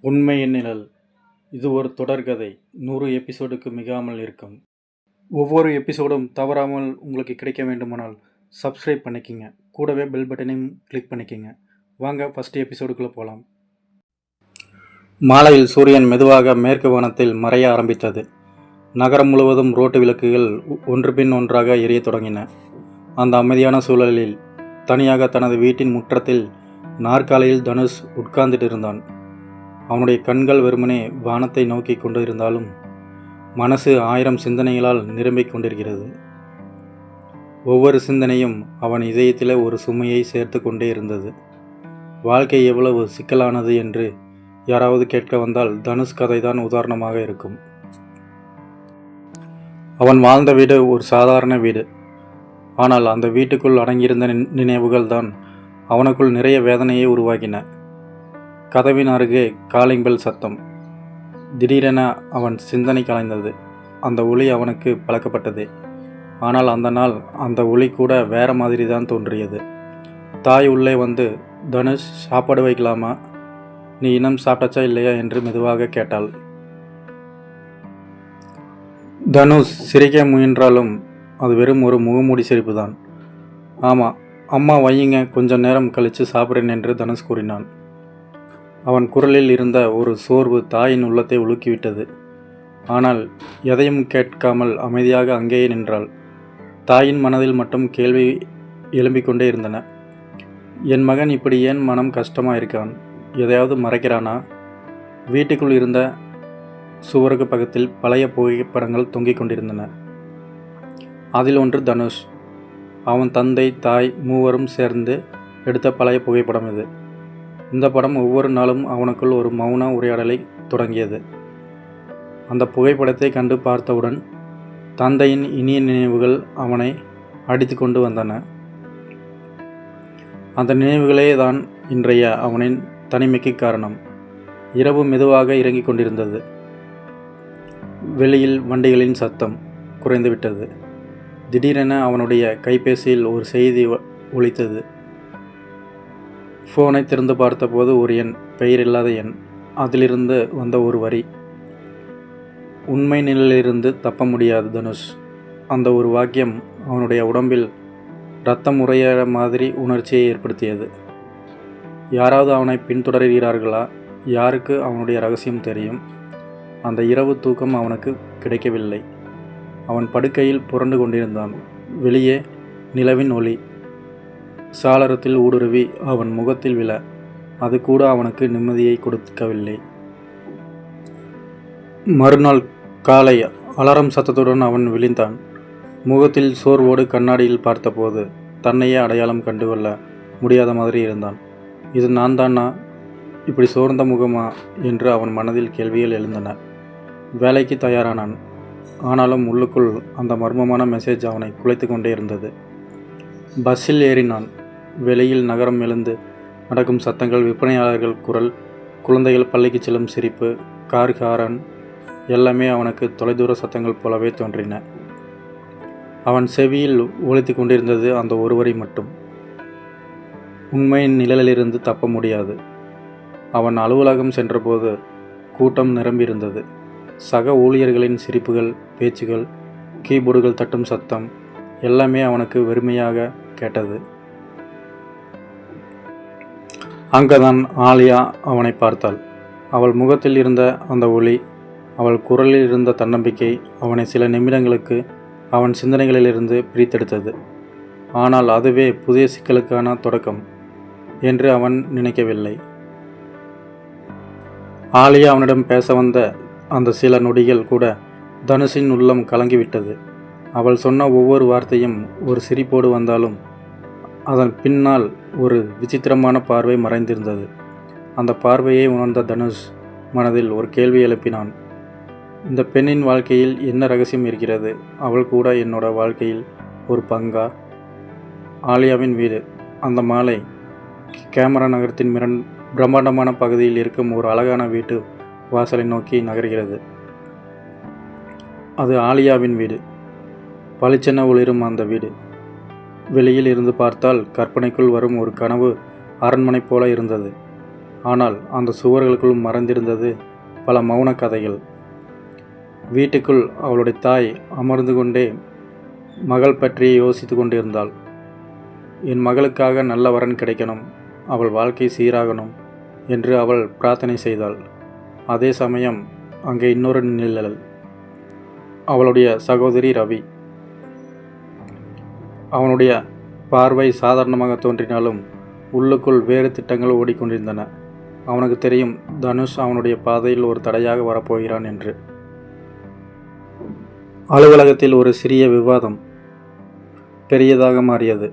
உண்மையின் நிழல். இது ஒரு தொடர்கதை. 100 எபிசோடுக்கு மிகாமல் இருக்கும். ஒவ்வொரு எபிசோடும் தவறாமல் உங்களுக்கு கிடைக்க வேண்டுமானால் சப்ஸ்கிரைப் பண்ணிக்கிங்க. கூடவே பெல் பட்டனையும் கிளிக் பண்ணிக்கிங்க. வாங்க ஃபர்ஸ்ட் எபிசோடுக்குள்ளே போகலாம். மாலையில் சூரியன் மெதுவாக மேற்கு வானத்தில் மறைய ஆரம்பித்தது. நகரம் முழுவதும் ரோட்டு விளக்குகள் ஒன்று பின் ஒன்றாக எரியத் தொடங்கின. அந்த அமைதியான சூழலில் தனியாக தனது வீட்டின் முற்றத்தில் நாற்காலியில் தனுஷ் உட்கார்ந்துட்டு இருந்தான். அவனுடைய கண்கள் வெறுமனே வானத்தை நோக்கி கொண்டு இருந்தாலும் மனசு 1000 சிந்தனைகளால் நிரம்பிக் கொண்டிருக்கிறது. ஒவ்வொரு சிந்தனையும் அவன் இதயத்தில் ஒரு சுமையை சேர்த்து கொண்டே இருந்தது. வாழ்க்கை எவ்வளவு சிக்கலானது என்று யாராவது கேட்க வந்தால் தனுஷ் கதைதான் உதாரணமாக இருக்கும். அவன் வாழ்ந்த வீடு ஒரு சாதாரண வீடு. ஆனால் அந்த வீட்டுக்குள் அடங்கியிருந்த நினைவுகள் தான் அவனுக்குள் நிறைய வேதனையை உருவாக்கின. கதவின் அருகே காலிங் பெல் சத்தம். திடீரென அவன் சிந்தனை கலைந்தது. அந்த ஒளி அவனுக்கு பழக்கப்பட்டது. ஆனால் அந்த நாள் அந்த ஒளி கூட வேற மாதிரி தான் தோன்றியது. தாய் உள்ளே வந்து, தனுஷ், சாப்பாடு வைக்கலாமா? நீ இன்னும் சாப்பிட்டாச்சா இல்லையா என்று மெதுவாக கேட்டாள். தனுஷ் சிரிக்க முயன்றாலும் அது வெறும் ஒரு முகமூடி சிரிப்பு தான். ஆமாம், அம்மா வையுங்க, கொஞ்சம் நேரம் கழித்து சாப்பிட்றேன் என்று தனுஷ் கூறினான். அவன் குரலில் இருந்த ஒரு சோர்வு தாயின் உள்ளத்தை உலுக்கிவிட்டது. ஆனால் எதையும் கேட்காமல் அமைதியாக அங்கேயே நின்றாள். தாயின் மனதில் மட்டும் கேள்வி எழும்பிக் கொண்டே இருந்தன. என் மகன் இப்படி ஏன் மனம் கஷ்டமாக இருக்கான்? எதையாவது மறைக்கிறானா? வீட்டுக்குள் இருந்த சுவருக்கு பக்கத்தில் பழைய புகைப்படங்கள் தொங்கிக் கொண்டிருந்தன. அதில் ஒன்று தனுஷ். அவன் தந்தை, தாய் மூவரும் சேர்ந்து எடுத்த பழைய புகைப்படம் இது. இந்த படம் ஒவ்வொரு நாளும் அவனுக்குள் ஒரு மௌன உரையாடலை தொடங்கியது. அந்த புகைப்படத்தை கண்டு பார்த்தவுடன் தந்தையின் இனிய நினைவுகள் அவனை அடித்து கொண்டு வந்தன. அந்த நினைவுகளே தான் இன்றைய அவனின் தனிமைக்கு காரணம். இரவு மெதுவாக இறங்கிக் கொண்டிருந்தது. வெளியில் வண்டிகளின் சத்தம் குறைந்துவிட்டது. திடீரென அவனுடைய கைபேசியில் ஒரு செய்தி ஒலித்தது. ஃபோனை திறந்து பார்த்தபோது ஒரு எண், பெயர் இல்லாத எண். அதிலிருந்து வந்த ஒரு வரி, உண்மை நிலையிலிருந்து தப்ப முடியாது தனுஷ். அந்த ஒரு வாக்கியம் அவனுடைய உடம்பில் இரத்தம் உறையிற மாதிரி உணர்ச்சியை ஏற்படுத்தியது. யாராவது அவனை பின்தொடர்கிறார்களா? யாருக்கு அவனுடைய ரகசியம் தெரியும்? அந்த இரவு தூக்கம் அவனுக்கு கிடைக்கவில்லை. அவன் படுக்கையில் புரண்டு கொண்டிருந்தான். வெளியே நிலவின் ஒளி சாளரத்தில் ஊடுருவி அவன் முகத்தில் விழ அது கூட அவனுக்கு நிம்மதியை கொடுக்கவில்லை. மறுநாள் காலை அலாரம் சத்தத்துடன் அவன் விழிந்தான். முகத்தில் சோர்வோடு கண்ணாடியில் பார்த்தபோது தன்னையே அடையாளம் கண்டுகொள்ள முடியாத மாதிரி இருந்தான். இது நான் தானா? இப்படி சோர்ந்த முகமா என்று அவன் மனதில் கேள்விகள் எழுந்தன. வேலைக்கு தயாரானான். ஆனாலும் உள்ளுக்குள் அந்த மர்மமான மெசேஜ் அவனை குலைத்து கொண்டே இருந்தது. பஸ்ஸில் ஏறினான். வெளியில் நகரம் எழுந்து நடக்கும் சத்தங்கள், விற்பனையாளர்கள் குரல், குழந்தைகள் பள்ளிக்கு செல்லும் சிரிப்பு, கார் ஹாரன் எல்லாமே அவனுக்கு தொலைதூர சத்தங்கள் போலவே தோன்றின. அவன் செவியில் ஒலித்து கொண்டிருந்தது அந்த ஒரு வரி மட்டும், உண்மையின் நிழலிலிருந்து தப்ப முடியாது. அவன் அலுவலகம் சென்றபோது கூட்டம் நிரம்பியிருந்தது. சக ஊழியர்களின் சிரிப்புகள், பேச்சுகள், கீபோர்டுகள் தட்டும் சத்தம் எல்லாமே அவனுக்கு வெறுமையாக கேட்டது. அங்கதான் ஆலியா அவனை பார்த்தாள். அவள் முகத்தில் இருந்த அந்த ஒளி, அவள் குரலில் இருந்த தன்னம்பிக்கை அவனை சில நிமிடங்களுக்கு அவன் சிந்தனைகளிலிருந்து பிரித்தெடுத்தது. ஆனால் அதுவே புதிய சிக்கலுக்கான தொடக்கம் என்று அவன் நினைக்கவில்லை. ஆலியா அவனிடம் பேச வந்த அந்த சில நொடிகள் கூட தனுஷின் உள்ளம் கலங்கிவிட்டது. அவள் சொன்ன ஒவ்வொரு வார்த்தையும் ஒரு சிரிப்போடு வந்தாலும் அதன் பின்னால் ஒரு விசித்திரமான பார்வை மறைந்திருந்தது. அந்த பார்வையை உணர்ந்த தனுஷ் மனதில் ஒரு கேள்வி எழுப்பினான். இந்த பெண்ணின் வாழ்க்கையில் என்ன ரகசியம் இருக்கிறது? அவள் கூட என்னோட வாழ்க்கையில் ஒரு பங்கா? ஆலியாவின் வீடு அந்த மாலை கேமரா நகரத்தின் பிரம்மாண்டமான பகுதியில் இருக்கும் ஒரு அழகான வீட்டு வாசலை நோக்கி நகர்கிறது. அது ஆலியாவின் வீடு. பளிச்சென ஒளிரும் அந்த வீடு வெளியில் இருந்து பார்த்தால் கற்பனைக்குள் வரும் ஒரு கனவு அரண்மனை போல இருந்தது. ஆனால் அந்த சுவர்களுக்குள் மறைந்திருந்தது பல மௌன கதைகள். வீட்டுக்குள் அவளுடைய தாய் அமர்ந்து கொண்டே மகள் பற்றியே யோசித்து கொண்டிருந்தாள். என் மகளுக்காக நல்ல வரன் கிடைக்கணும், அவள் வாழ்க்கை சீராகணும் என்று அவள் பிரார்த்தனை செய்தாள். அதே சமயம் அங்கே இன்னொரு நிழல், அவளுடைய சகோதரி ரவி. அவனுடைய பார்வை சாதாரணமாக தோன்றினாலும் உள்ளுக்குள் வேறு திட்டங்கள் ஓடிக்கொண்டிருந்தன. அவனுக்கு தெரியும், தனுஷ் அவனுடைய பாதையில் ஒரு தடையாக வரப்போகிறான் என்று. அலுவலகத்தில் ஒரு சிறிய விவாதம் பெரியதாக மாறியது.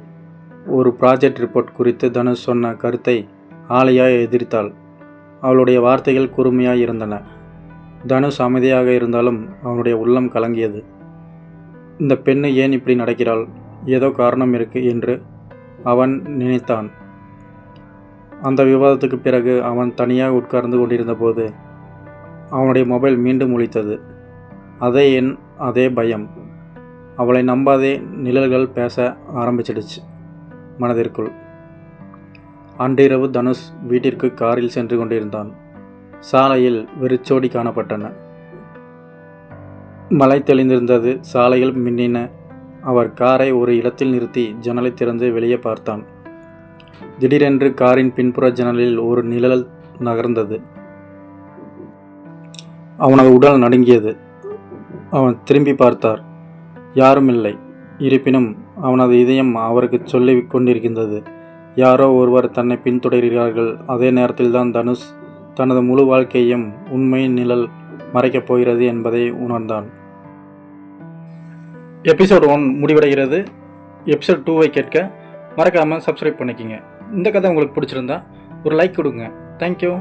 ஒரு ப்ராஜெக்ட் ரிப்போர்ட் குறித்து தனுஷ் சொன்ன கருத்தை ஆலியா எதிர்த்தாள். அவளுடைய வார்த்தைகள் கூர்மையாய் இருந்தன. தனுஷ் அமைதியாக இருந்தாலும் அவனுடைய உள்ளம் கலங்கியது. இந்த பெண்ணு ஏன் இப்படி நடக்கிறாள்? ஏதோ காரணம் இருக்கு என்று அவன் நினைத்தான். அந்த விவாதத்துக்கு பிறகு அவன் தனியாக உட்கார்ந்து கொண்டிருந்த போது அவனுடைய மொபைல் மீண்டும் ஒலித்தது. அதே எண், அதே பயம். அவளை நம்பாதே நிழல்கள் பேச ஆரம்பிச்சிடுச்சு மனதிற்குள். அன்றிரவு தனுஷ் வீட்டிற்கு காரில் சென்று கொண்டிருந்தான். சாலையில் வெறிச்சோடி காணப்பட்டன. மழை தெளிந்திருந்தது. சாலைகள் மின்னின. அவர் காரை ஒரு இடத்தில் நிறுத்தி ஜன்னலை திறந்து வெளியே பார்த்தான். திடீரென்று காரின் பின்புற ஜன்னலில் ஒரு நிழல் நகர்ந்தது. அவனது உடல் நடுங்கியது. அவன் திரும்பி பார்த்தார். யாரும் இல்லை. இருப்பினும் அவனது இதயம் அவருக்கு சொல்லி கொண்டிருக்கின்றது, யாரோ ஒருவர் தன்னை பின்தொடர்கிறார்கள். அதே நேரத்தில்தான் தனுஷ் தனது முழு வாழ்க்கையையும் உண்மையின் நிழல் மறைக்கப் போகிறது என்பதை உணர்ந்தான். எபிசோட் 1 முடிவடைகிறது. எபிசோட் 2 கேட்க மறக்காமல் சப்ஸ்கிரைப் பண்ணிக்கிங்க. இந்த கதை உங்களுக்கு பிடிச்சிருந்தா ஒரு லைக் கொடுங்க. தேங்க்யூ.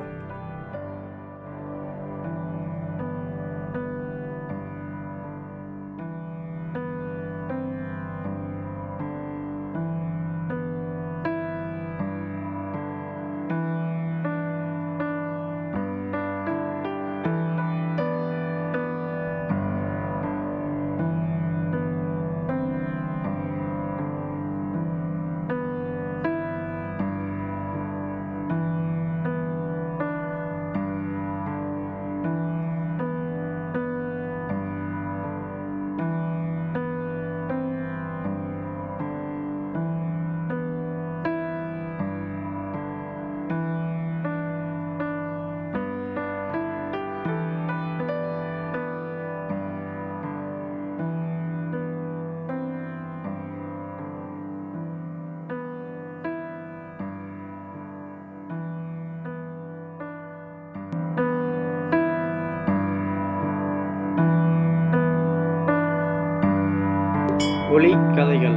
ஒளி கதைகள்.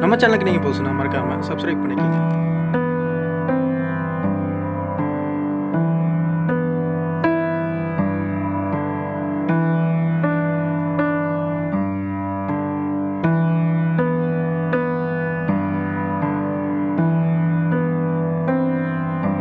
நம்ம சேனலுக்கு நீங்கள் புதுசுனா மறக்காமல் சப்ஸ்கிரைப் பண்ணிக்கோங்க.